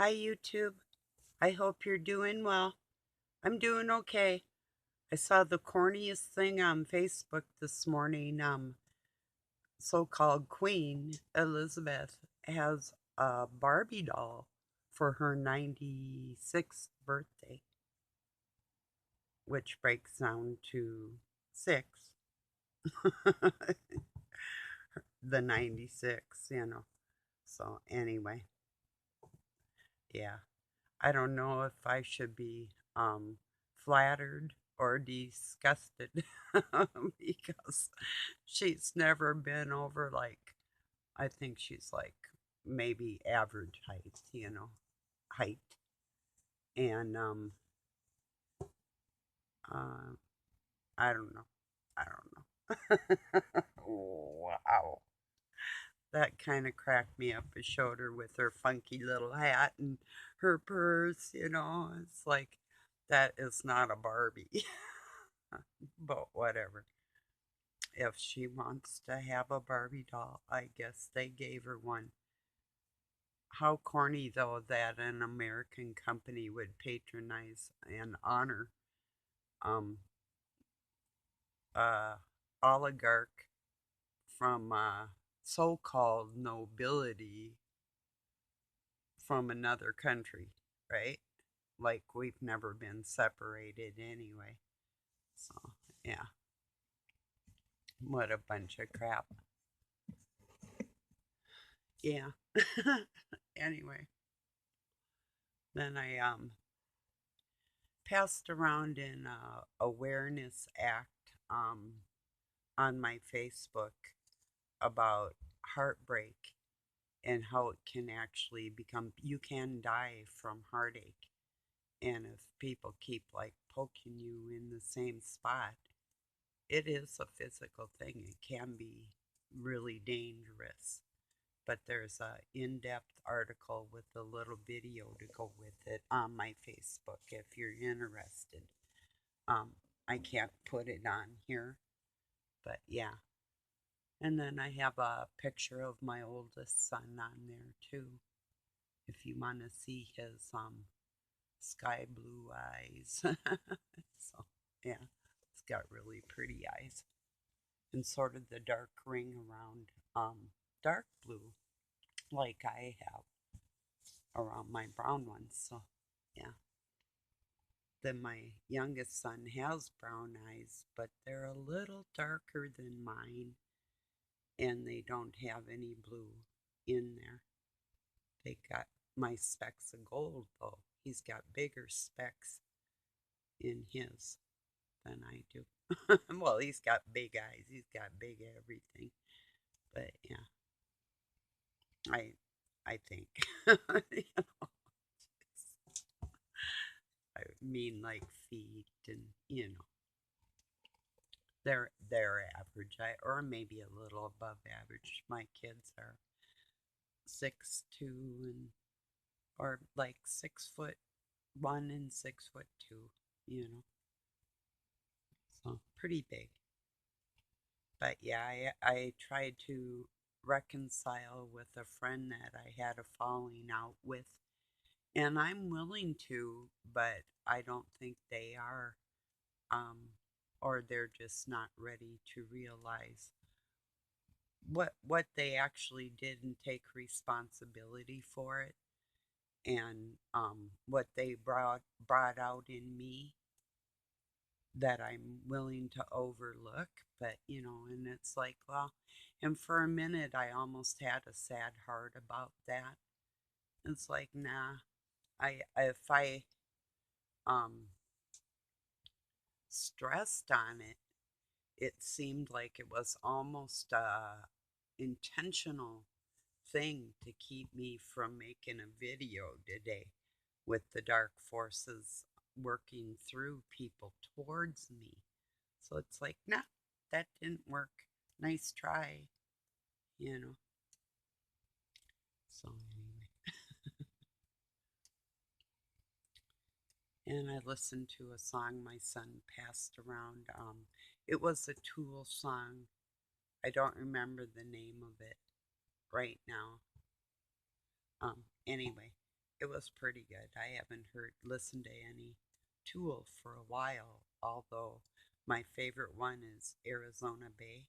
Hi, YouTube. I hope you're doing well. I'm doing okay. I saw the corniest thing on Facebook this morning. So-called Queen Elizabeth has a Barbie doll for her 96th birthday, which breaks down to six. The 96. So anyway, yeah. I don't know if I should be flattered or disgusted because she's never been over I think she's like maybe average height. And uh, I don't know. I don't know. Wow. That kind of cracked me up. I showed her with her funky little hat and her purse. It's like, that is not a Barbie. But whatever. If she wants to have a Barbie doll, I guess they gave her one. How corny, though, that an American company would patronize and honor um, a oligarch from so-called nobility from another country, right? Like we've never been separated anyway. So, yeah, what a bunch of crap. Yeah. Anyway, then I passed around an awareness act on my Facebook about heartbreak and how it can actually become, you can die from heartache. And if people keep like poking you in the same spot, it is a physical thing. It can be really dangerous. But there's a in-depth article with a little video to go with it on my Facebook if you're interested. Um, I can't put it on here, but yeah. And then I have a picture of my oldest son on there too, if you want to see his sky blue eyes. So yeah, it's got really pretty eyes and sort of the dark ring around dark blue like I have around my brown ones. So yeah. Then my youngest son has brown eyes, but they're a little darker than mine, and they don't have any blue in there. They got my specks of gold, though. He's got bigger specks in his than I do. Well, he's got big eyes. He's got big everything. But yeah, I I think. I mean like feet and they're average, or maybe a little above average. My kids are 6'2" and or like 6'1" and 6'2", so pretty big. But yeah, I tried to reconcile with a friend that I had a falling out with, and I'm willing to, but I don't think they are, um, or they're just not ready to realize what they actually did and take responsibility for it, and what they brought out in me that I'm willing to overlook. But and it's like, well, and for a minute I almost had a sad heart about that. It's like, nah, if I um stressed on it, it seemed like it was almost a intentional thing to keep me from making a video today with the dark forces working through people towards me. So it's like, nah, that didn't work. Nice try, you know. So anyway, and I listened to a song my son passed around. It was a Tool song. I don't remember the name of it right now. Anyway, it was pretty good. I haven't listened to any Tool for a while, although my favorite one is Arizona Bay.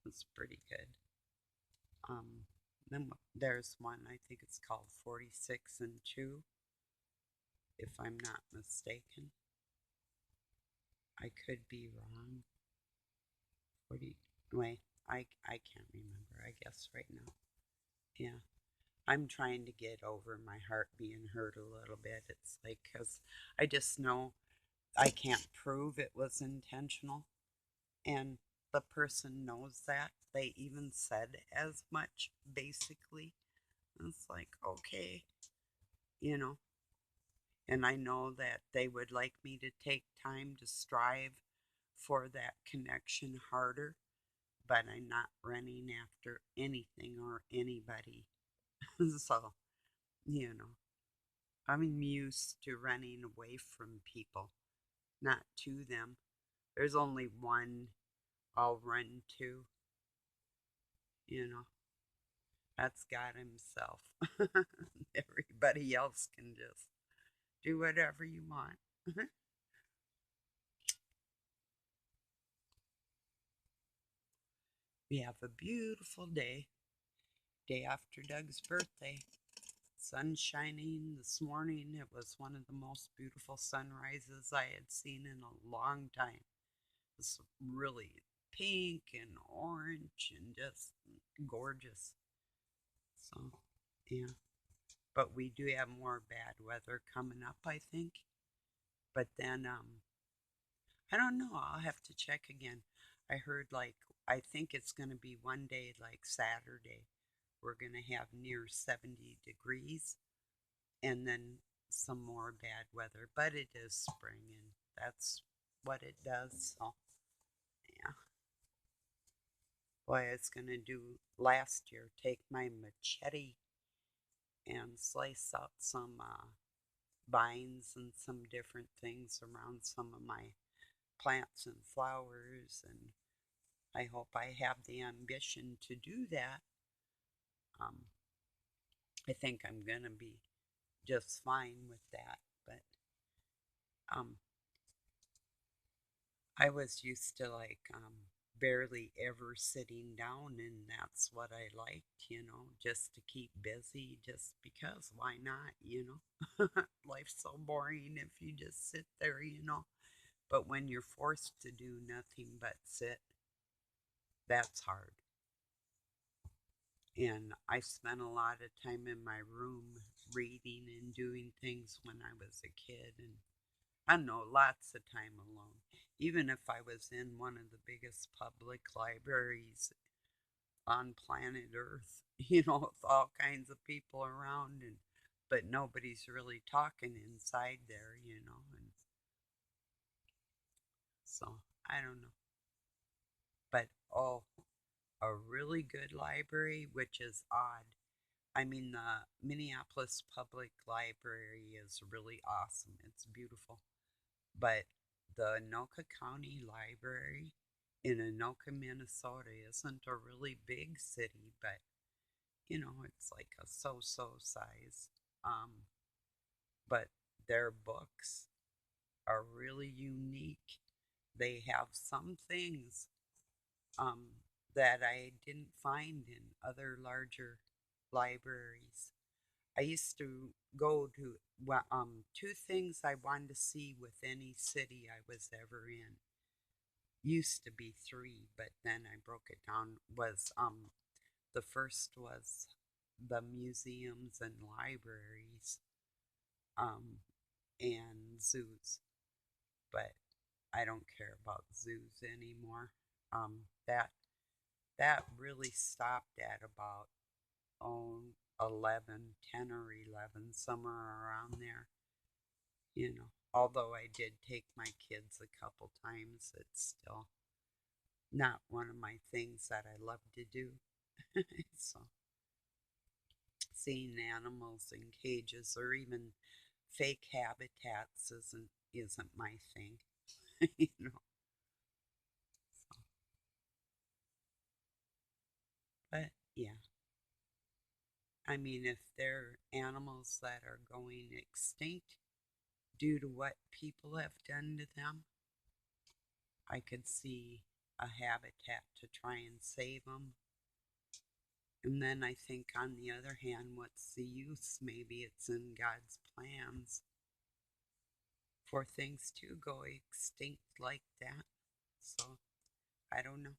It's pretty good. Um, then there's one, I think it's called 46 and 2, if I'm not mistaken. I could be wrong. 40, wait, I can't remember, I guess, right now. Yeah. I'm trying to get over my heart being hurt a little bit. It's like, because I just know I can't prove it was intentional. And the person knows that. They even said as much, basically. It's like, okay, you know. And I know that they would like me to take time to strive for that connection harder, but I'm not running after anything or anybody. So, you know, I'm used to running away from people, not to them. There's only one I'll run to, you know. That's God Himself. Everybody else can just do whatever you want. We have a beautiful day after Doug's birthday. Sun shining this morning. It was one of the most beautiful sunrises I had seen in a long time. It was really pink and orange and just gorgeous. So, yeah. But we do have more bad weather coming up, I think. But then, I don't know. I'll have to check again. I heard like, I think it's going to be one day like Saturday. We're going to have near 70 degrees and then some more bad weather. But it is spring and that's what it does. So, yeah. Boy, I was going to do last year, take my machete and slice out some vines and some different things around some of my plants and flowers, and I hope I have the ambition to do that. Um, I think I'm gonna be just fine with that, but um, I was used to like barely ever sitting down, and that's what I liked, just to keep busy, just because why not, Life's so boring if you just sit there. But when you're forced to do nothing but sit, that's hard. And I spent a lot of time in my room reading and doing things when I was a kid. And I don't know, lots of time alone. Even if I was in one of the biggest public libraries on planet Earth, with all kinds of people around, but nobody's really talking inside there. And so I don't know. But oh, a really good library, which is odd. I mean, the Minneapolis Public Library is really awesome. It's beautiful. But the Anoka County Library in Anoka, Minnesota isn't a really big city, but it's like a so size. Um, but their books are really unique. They have some things that I didn't find in other larger libraries. I used to go to, well, two things I wanted to see with any city I was ever in. Used to be three, but then I broke it down. Was the first was the museums and libraries, um, and zoos. But I don't care about zoos anymore. That really stopped at about oh 11, 10 or 11, somewhere around there. Although I did take my kids a couple times, it's still not one of my things that I love to do. So seeing animals in cages or even fake habitats isn't my thing. you know. So, but yeah, I mean, if they're animals that are going extinct due to what people have done to them, I could see a habitat to try and save them. And then I think, on the other hand, what's the use? Maybe it's in God's plans for things to go extinct like that. So I don't know.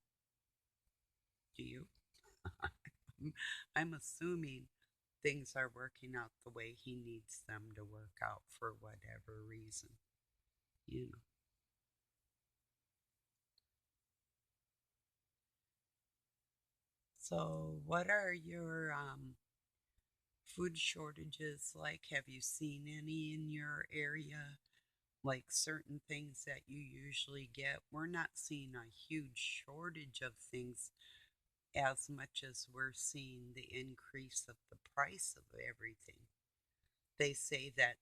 Do you? I'm assuming things are working out the way He needs them to work out for whatever reason, you know. So, what are your food shortages like? Have you seen any in your area? Like certain things that you usually get? We're not seeing a huge shortage of things as much as we're seeing the increase of the price of everything. They say that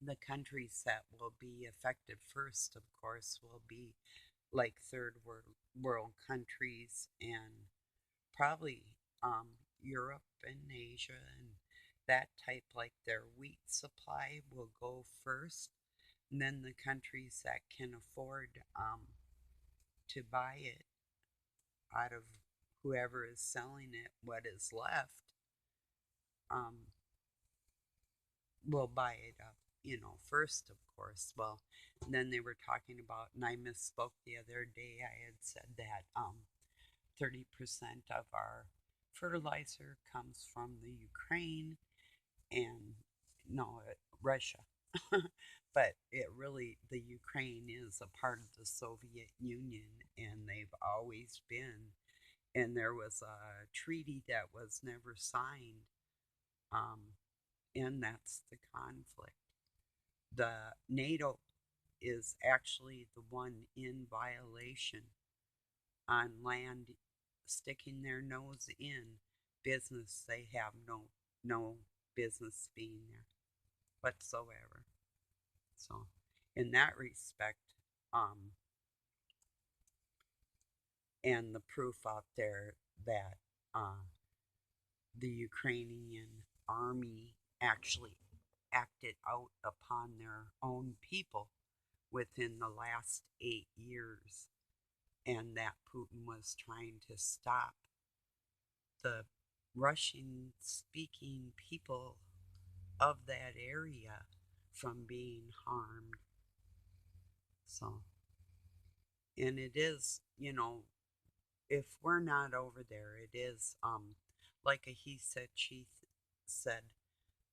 the countries that will be affected first, of course, will be like world countries and probably Europe and Asia and that type, like their wheat supply will go first. And then the countries that can afford to buy it out of whoever is selling it, what is left, um, will buy it up, first, of course. Well, then they were talking about, and I misspoke the other day, I had said that 30% of our fertilizer comes from the Ukraine and no, Russia. But it really, the Ukraine is a part of the Soviet Union and they've always been. And there was a treaty that was never signed, um, and that's the conflict. The NATO is actually the one in violation on land sticking their nose in business they have no business being there whatsoever. So in that respect, um, and the proof out there that uh, the Ukrainian army actually acted out upon their own people within the last 8 years, and that Putin was trying to stop the Russian speaking people of that area from being harmed. So, and it is, if we're not over there, it is like a he said, she said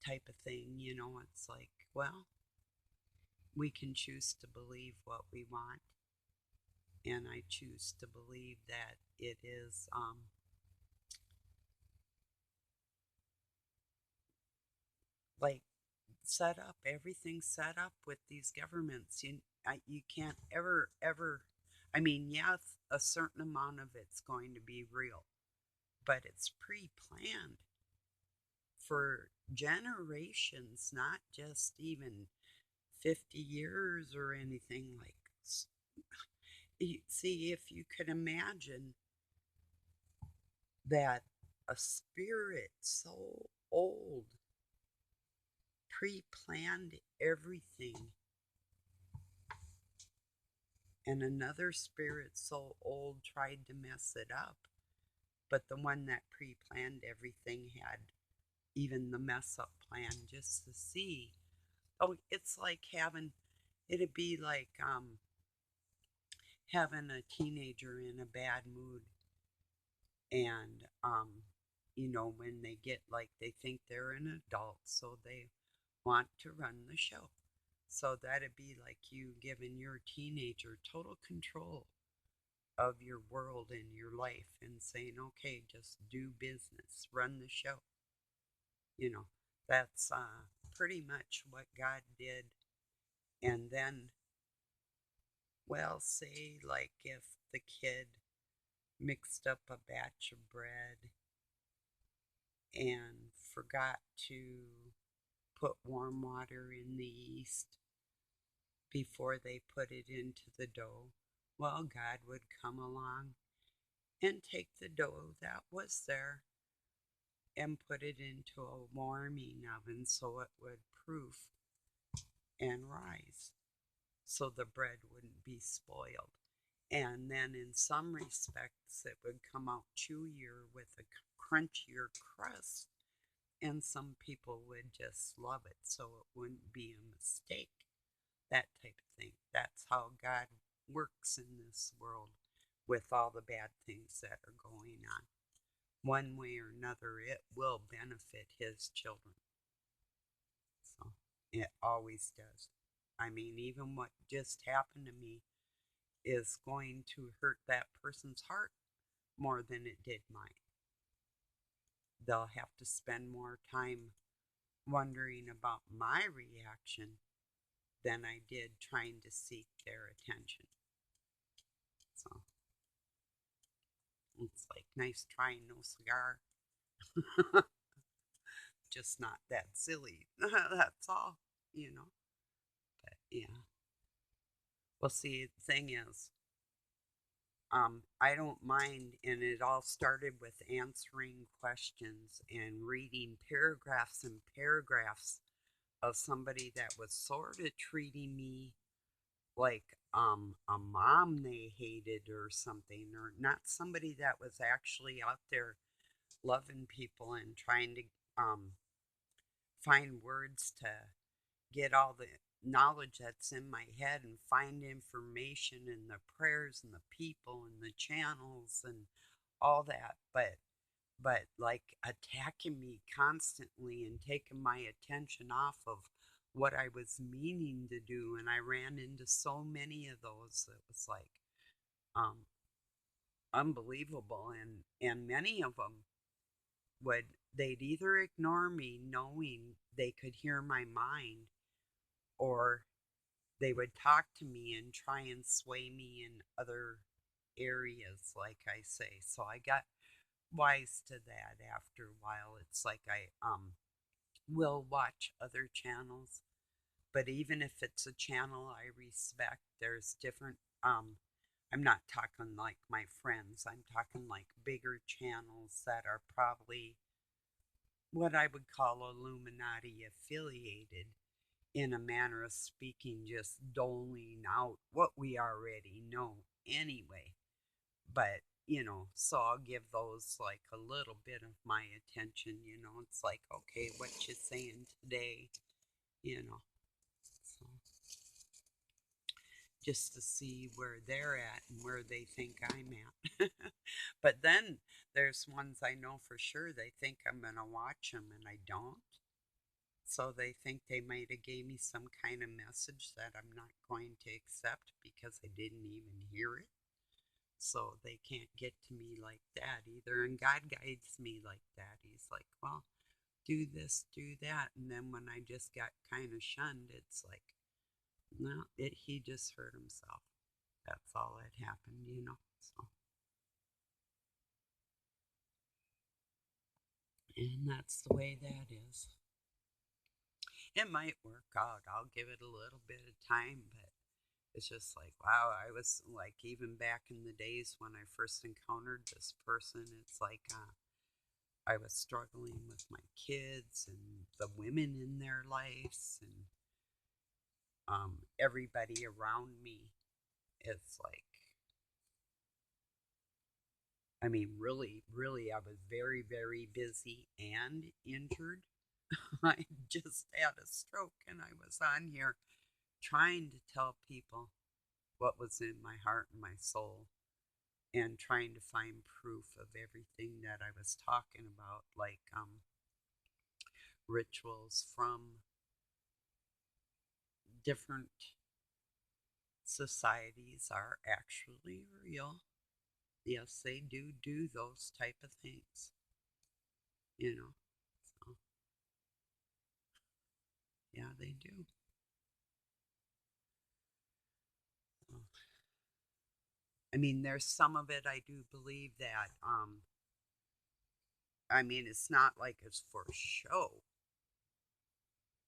type of thing, it's like, well, we can choose to believe what we want, and I choose to believe that it is like set up, everything's set up with these governments. You can't ever, I mean, yeah, a certain amount of it's going to be real, but it's pre-planned for generations, not just even 50 years or anything like. See, if you could imagine that a spirit so old pre-planned everything, and another spirit so old tried to mess it up, but the one that pre-planned everything had even the mess up plan just to see. Oh, it's like it'd be like having a teenager in a bad mood, and when they get, like, they think they're an adult, so they want to run the show. So that'd be like you giving your teenager total control of your world and your life and saying, okay, just do business, run the show. You know, that's pretty much what God did. And then, well, say, like, if the kid mixed up a batch of bread and forgot to put warm water in the yeast before they put it into the dough, well, God would come along and take the dough that was there and put it into a warming oven so it would proof and rise so the bread wouldn't be spoiled. And then in some respects, it would come out chewier with a crunchier crust. And some people would just love it so it wouldn't be a mistake. That type of thing. That's how God works in this world with all the bad things that are going on. One way or another, it will benefit His children. So it always does. I mean, even what just happened to me is going to hurt that person's heart more than it did mine. They'll have to spend more time wondering about my reaction than I did trying to seek their attention. So it's like, nice try, no cigar. Just not that silly. That's all, you know. But yeah. Well, see, the thing is, I don't mind, and it all started with answering questions and reading paragraphs and paragraphs of somebody that was sort of treating me like a mom they hated or something, or not somebody that was actually out there loving people and trying to find words to get all the knowledge that's in my head and find information and the prayers and the people and the channels and all that, but like attacking me constantly and taking my attention off of what I was meaning to do. And I ran into so many of those that was like um unbelievable. And many of them would, they'd either ignore me knowing they could hear my mind, or they would talk to me and try and sway me in other areas, like I say. So I got wise to that after a while. It's like I will watch other channels, but even if it's a channel I respect, there's different I'm not talking like my friends. I'm talking like bigger channels that are probably what I would call Illuminati affiliated, in a manner of speaking, just doling out what we already know anyway. But, so I'll give those like a little bit of my attention. It's like, okay, what you saying today, you know, so just to see where they're at and where they think I'm at. But then there's ones I know for sure they think I'm going to watch them and I don't. So they think they might have gave me some kind of message that I'm not going to accept because I didn't even hear it. So they can't get to me like that either. And God guides me like that. He's like, well, do this, do that. And then when I just got kind of shunned, it's like, no, he just hurt himself. That's all that happened. So, and that's the way that is. It might work out. I'll give it a little bit of time, but it's just like, wow, I was like, even back in the days when I first encountered this person, it's like I was struggling with my kids and the women in their lives and everybody around me. It's like, I mean, really, really, I was very, very busy and injured. I just had a stroke and I was on here trying to tell people what was in my heart and my soul, and trying to find proof of everything that I was talking about, like rituals from different societies are actually real. Yes, they do those type of things, you know. So, yeah, they do. So, I mean, there's some of it I do believe that I mean, it's not like it's for show,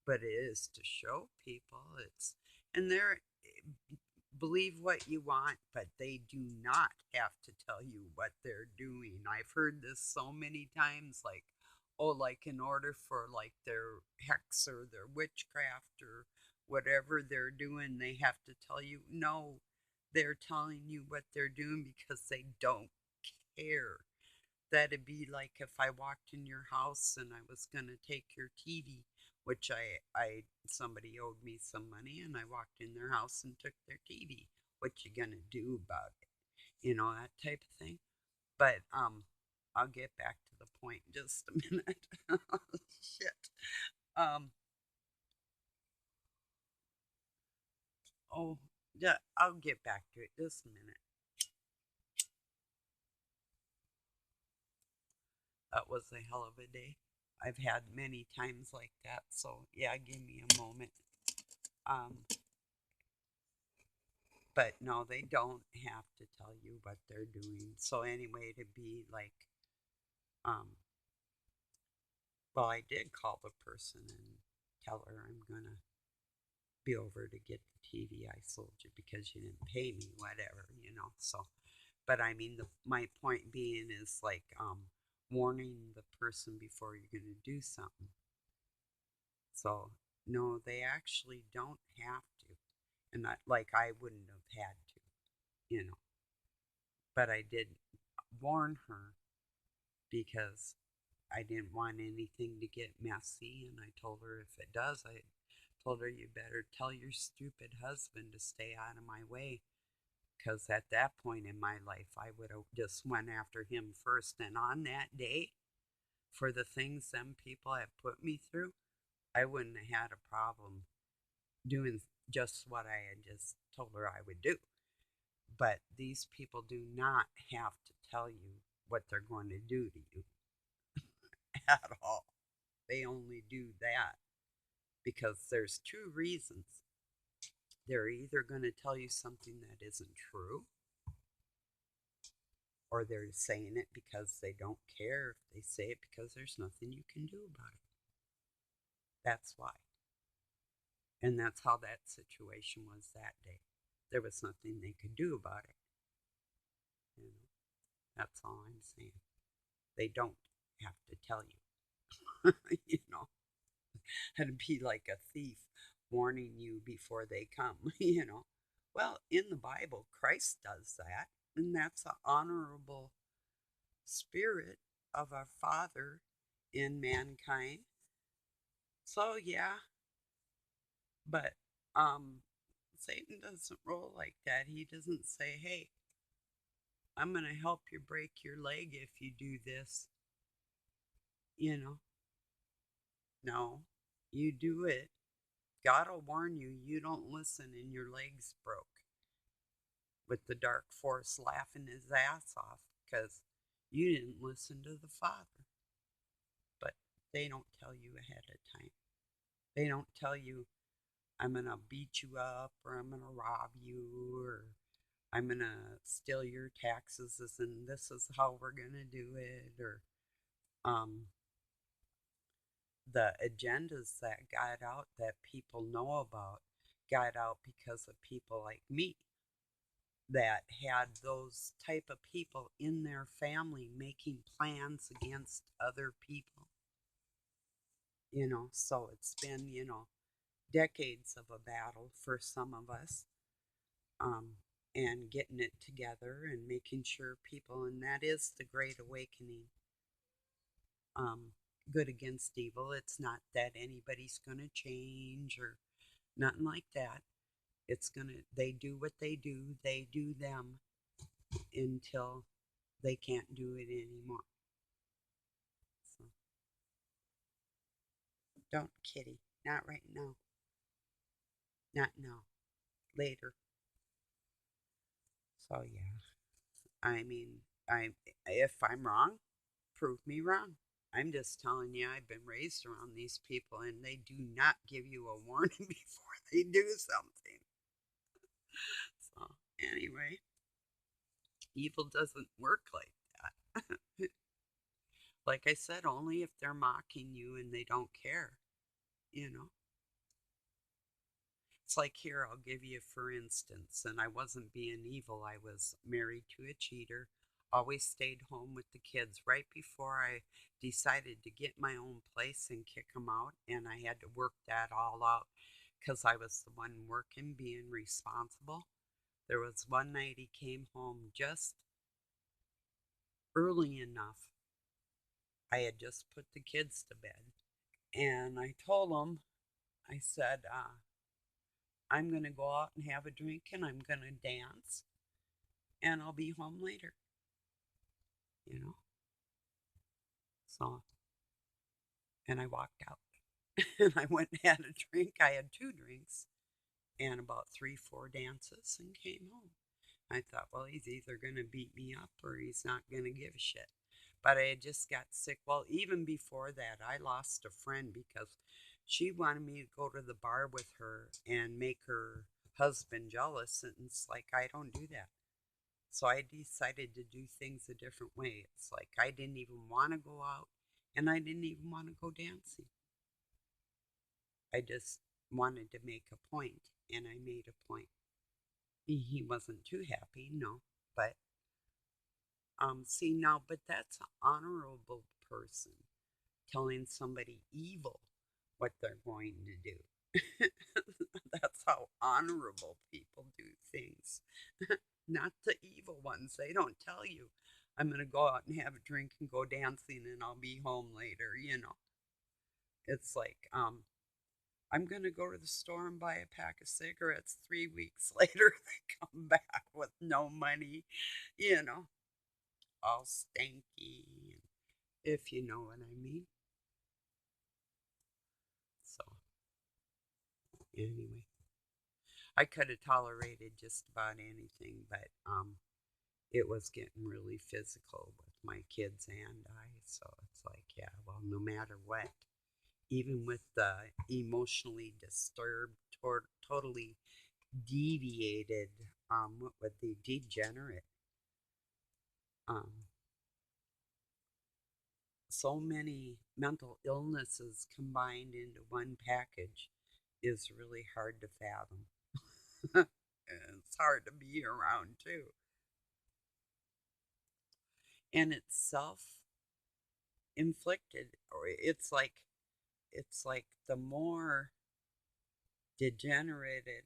but it is to show people. It's and they're believe what you want, but they do not have to tell you what they're doing. I've heard this so many times, like, Oh, like in order for like their hex or their witchcraft or whatever they're doing, they have to tell you no. They're telling you what they're doing because they don't care. That'd be like if I walked in your house and I was gonna take your TV, which I somebody owed me some money, and I walked in their house and took their TV. What you gonna do about it? You know, that type of thing. But I'll get back to the point in just a minute. Shit. Um, oh, yeah, I'll get back to it just a minute. That was a hell of a day. I've had many times like that, so yeah, give me a moment. Um, but no, they don't have to tell you what they're doing. So anyway, to be like, um, well, I did call the person and tell her I'm gonna be over to get the TV I sold you because you didn't pay me, whatever, you know. So, but I mean, my point being is like warning the person before you're gonna do something. So no, they actually don't have to, and like I wouldn't have had to, you know. But I did warn her because I didn't want anything to get messy, and I told her if it does, I told her you better tell your stupid husband to stay out of my way, because at that point in my life I would have just went after him first. And on that day, for the things them people have put me through, I wouldn't have had a problem doing just what I had just told her I would do. But these people do not have to tell you what they're going to do to you at all. They only do that because there's two reasons. They're either going to tell you something that isn't true, or they're saying it because they don't care if they say it because there's nothing you can do about it. That's why. And that's how that situation was that day. There was nothing they could do about it. You know, that's all I'm saying. They don't have to tell you. You know, it'd be like a thief warning you before they come. You know, well, in the Bible, Christ does that, and that's an honorable spirit of our Father in mankind. So yeah, but Satan doesn't roll like that. He doesn't say, "Hey, I'm going to help you break your leg if you do this." You know, no, you do it. God will warn you. You don't listen, and your leg's broke. With the dark force laughing his ass off because you didn't listen to the Father. But they don't tell you ahead of time. They don't tell you, I'm going to beat you up, or I'm going to rob you, or I'm going to steal your taxes, and this is how we're going to do it, or um, the agendas that got out that people know about got out because of people like me that had those type of people in their family making plans against other people, you know. So it's been, you know, decades of a battle for some of us, um, and getting it together and making sure people, and that is the great awakening, um, good against evil. It's not that anybody's going to change or nothing like that. It's going to, they do what they do them until they can't do it anymore. So don't, kitty. Not right now. Not now. Later. So yeah. I mean, I if I'm wrong, prove me wrong. I'm just telling you, I've been raised around these people, and they do not give you a warning before they do something. So anyway, evil doesn't work like that. Like I said, only if they're mocking you and they don't care. You know. It's like here, I'll give you for instance, and I wasn't being evil. I was married to a cheater. always stayed home with the kids right before I decided to get my own place and kick them out. And I had to work that all out because I was the one working, being responsible. There was one night he came home just early enough. I had just put the kids to bed. And I told him, I said, I'm going to go out and have a drink and I'm going to dance and I'll be home later, you know? So, and I walked out and I went and had a drink. I had 2 drinks and about 3, 4 dances and came home. I thought, well, he's either going to beat me up or he's not going to give a shit. But I had just got sick. Well, even before that, I lost a friend because she wanted me to go to the bar with her and make her husband jealous. And it's like, I don't do that. So I decided to do things a different way. It's like I didn't even want to go out and I didn't even want to go dancing. I just wanted to make a point and I made a point. He wasn't too happy, no, but see now, but that's an honorable person telling somebody evil what they're going to do. That's how honorable people do things. Not the evil ones. They don't tell you, I'm going to go out and have a drink and go dancing and I'll be home later, you know. It's like, I'm going to go to the store and buy a pack of cigarettes. 3 weeks later, they come back with no money, you know, all stanky, if you know what I mean. So, anyway, I could have tolerated just about anything, but it was getting really physical with my kids and I. So it's like, yeah, well, no matter what, even with the emotionally disturbed, totally deviated, what would the degenerate, um, so many mental illnesses combined into one package is really hard to fathom. It's hard to be around too. And it's self inflicted, or it's like the more degenerated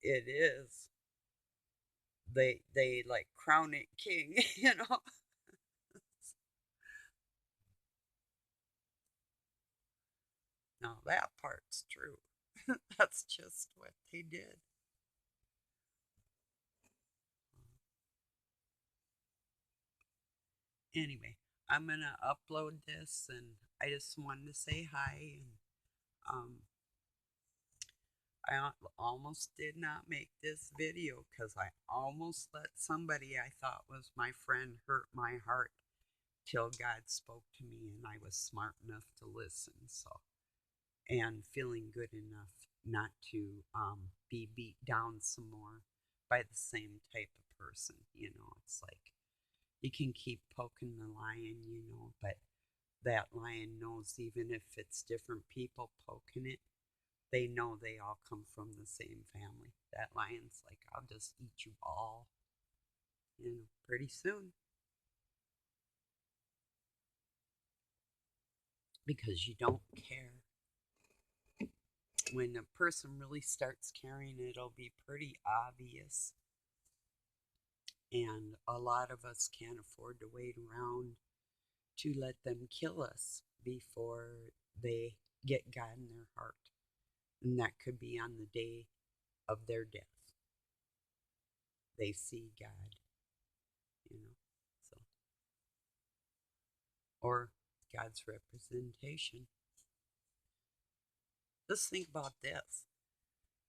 it is, they like crown it king, you know. Now that part's true. That's just what they did. Anyway, I'm gonna upload this, and I just wanted to say hi. And um, I almost did not make this video because I almost let somebody I thought was my friend hurt my heart till God spoke to me, and I was smart enough to listen. So, and feeling good enough not to be beat down some more by the same type of person. You know, it's like you can keep poking the lion, you know, but that lion knows even if it's different people poking it, they know they all come from the same family. That lion's like, I'll just eat you all, you know, pretty soon because you don't care. When a person really starts caring, it'll be pretty obvious. And a lot of us can't afford to wait around to let them kill us before they get God in their heart. And that could be on the day of their death. They see God, you know, so, or God's representation. Just think about this.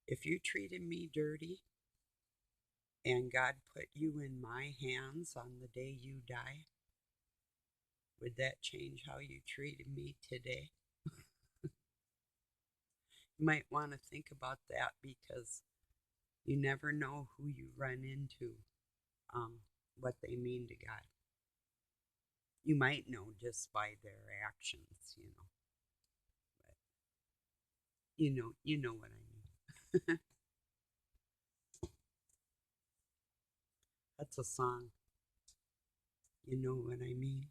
If you treated me dirty and God put you in my hands on the day you die, would that change how you treated me today? You might want to think about that because you never know who you run into, um, what they mean to God. You might know just by their actions, you know. But you know what I mean. That's a song. You know what I mean?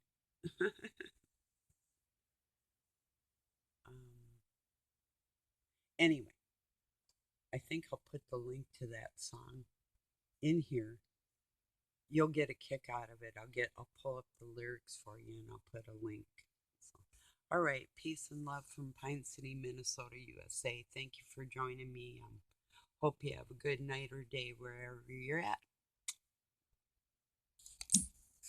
um, anyway, I think I'll put the link to that song in here. You'll get a kick out of it. I'll pull up the lyrics for you and I'll put a link. So, all right, peace and love from Pine City, Minnesota, USA. Thank you for joining me. Hope you have a good night or day wherever you're at.